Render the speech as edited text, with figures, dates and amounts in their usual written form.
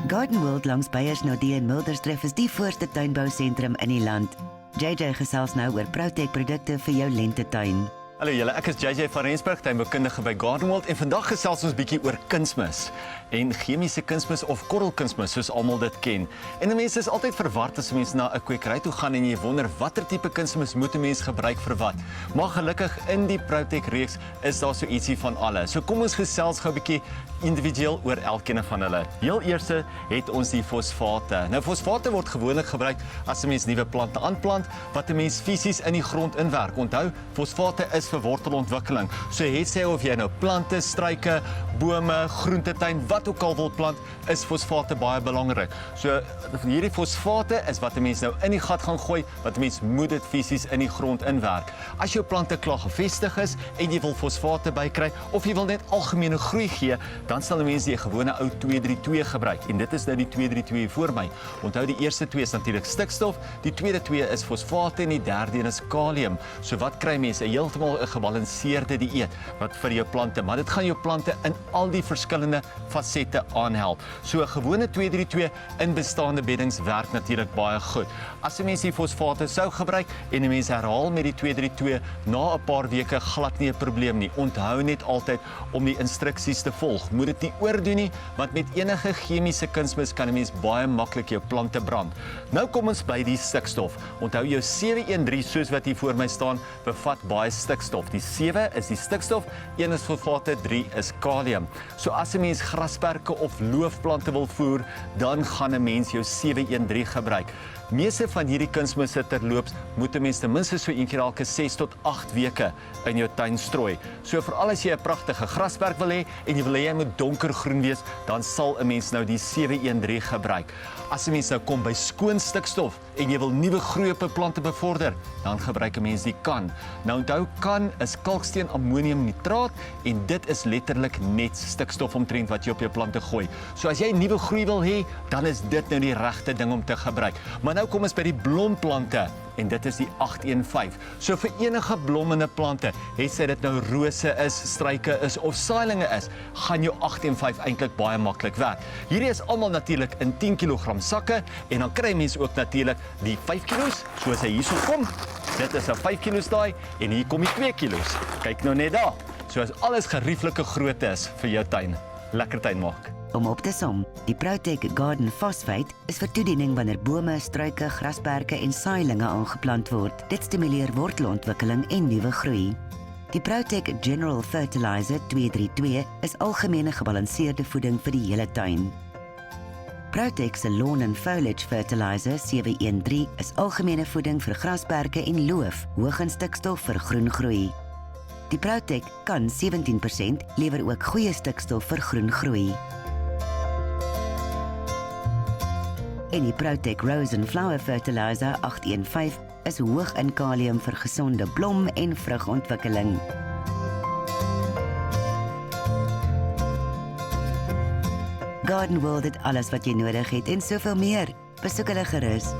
Garden World langs Beiersnodie in Mildersdrift is die voorste tuinbousentrum in die land. JJ gesels nou oor Proutec produkte vir jou lentetuin. Hallo julle, ek is JJ van Rensburg, tuinboukundige by Garden World en vandag gesels ons bietjie oor kunsmis en chemiese kunsmis of korrelkunsmis soos almal dit ken. En mense is altyd verward as mense na 'n kwekery toe gaan en jy wonder watter tipe kunsmis moet 'n mens gebruik vir wat. Maar gelukkig in die Proutec reeks is daar so ietsie van alle. So kom ons gesels gou 'n bietjie individueel oor elkeen van hulle. Heel eerste het ons die fosfate. Nou fosfate word gewoonlik gebruik as 'n mens nuwe plante aanplant wat 'n mens fisies in die grond inwerk. Onthou, fosfate is vir wortelontwikkeling. So het sê of jy nou plante, struike, bome, groentetuin, wat ook al wil plant, is fosfate baie belangrik. So hierdie fosfate is wat 'n mens nou in die gat gaan gooi, wat 'n mens moet dit fisies in die grond inwerk. As jou plante klaar gevestig is en jy wil fosfate bykry of jy wil net algemene groei gee, dan sal 'n mens die gewone ou 2-3-2 gebruik. En dit is nou die 2-3-2 voor my. Onthou die eerste 2 is natuurlik stikstof, die tweede 2 is fosfate en die derde een is kalium. So wat kry mense? Heeltemal 'n gebalanseerde dieet wat vir jou plante, maar dit gaan jou plante in al die verskillende fasette aanhelp. So 'n gewone 2-3-2 in bestaande beddings werk natuurlik baie goed. As 'n mens die fosfate sou gebruik en 'n mens herhaal met die 2-3-2 na 'n paar weke, glad nie 'n probleem nie. Onthou net altyd om die instruksies te volg. Moet dit nie oordoen nie, want met enige chemiese kunsmis kan 'n mens baie maklik jou plante brand. Nou kom ons by die stikstof. Onthou jou 713 soos wat hier voor my staan, bevat baie stikstof. Die 7 is die stikstof, 1 is fosfate, 3 is kalium. So as 'n mens grasperke of loofplante wil voer, dan gaan 'n mens jou 713 gebruik. Meeste van hierdie kunsmisse terloops moet 'n mens ten minste so een keer elke 6 tot 8 weke in jou tuin strooi. So veral as jy 'n pragtige grasperk wil hê en jy wil hê hy moet donkergroen wees, dan sal 'n mens nou die 713 gebruik. As 'n mens nou kom by skoon stikstof en jy wil nuwe groei op 'n plante bevorder, dan gebruik 'n mens die kan. Nou onthou, kan is kalksteen ammoniumnitraat en dit is letterlik net stikstof omtrent wat jy op jou plante gooi. So as jy nuwe groei wil hê, dan is dit nou die regte ding om te gebruik. Maar nou kom ons by die blomplante en dit is die 815. So vir enige blommende plante, het sy dit nou rose is, struike is of saailinge is, gaan jou 815 eintlik baie maklik werk. Hierdie is almal natuurlik in 10 kg sakke en dan kry mense ook natuurlik die 5 kg soos hy hierso kom. Dit is 'n 5 kg daai en hier kom die 2 kg. Kyk nou net daar. So as alles gerieflike grootte is vir jou tuin. Lekker tuin maak. Om op te som, die Proutec Garden Phosphate is vir toediening wanneer bome, struike, grasperke en saailinge aangeplant word. Dit stimuleer wortelontwikkeling en nuwe groei. Die Proutec General Fertilizer 232 is algemene gebalanseerde voeding vir die hele tuin. Proutec se Lawn and Foliage Fertilizer 713 is algemene voeding vir grasperke en loof, hoog in stikstof vir groen groei. Die Proutec kan 17% lewer ook goeie stikstof vir groen groei. En die Proutec Rose and Flower Fertilizer 815 is hoog in kalium vir gesonde blom- en vrugontwikkeling. Garden World het alles wat jy nodig het en soveel meer. Besoek hulle gerus.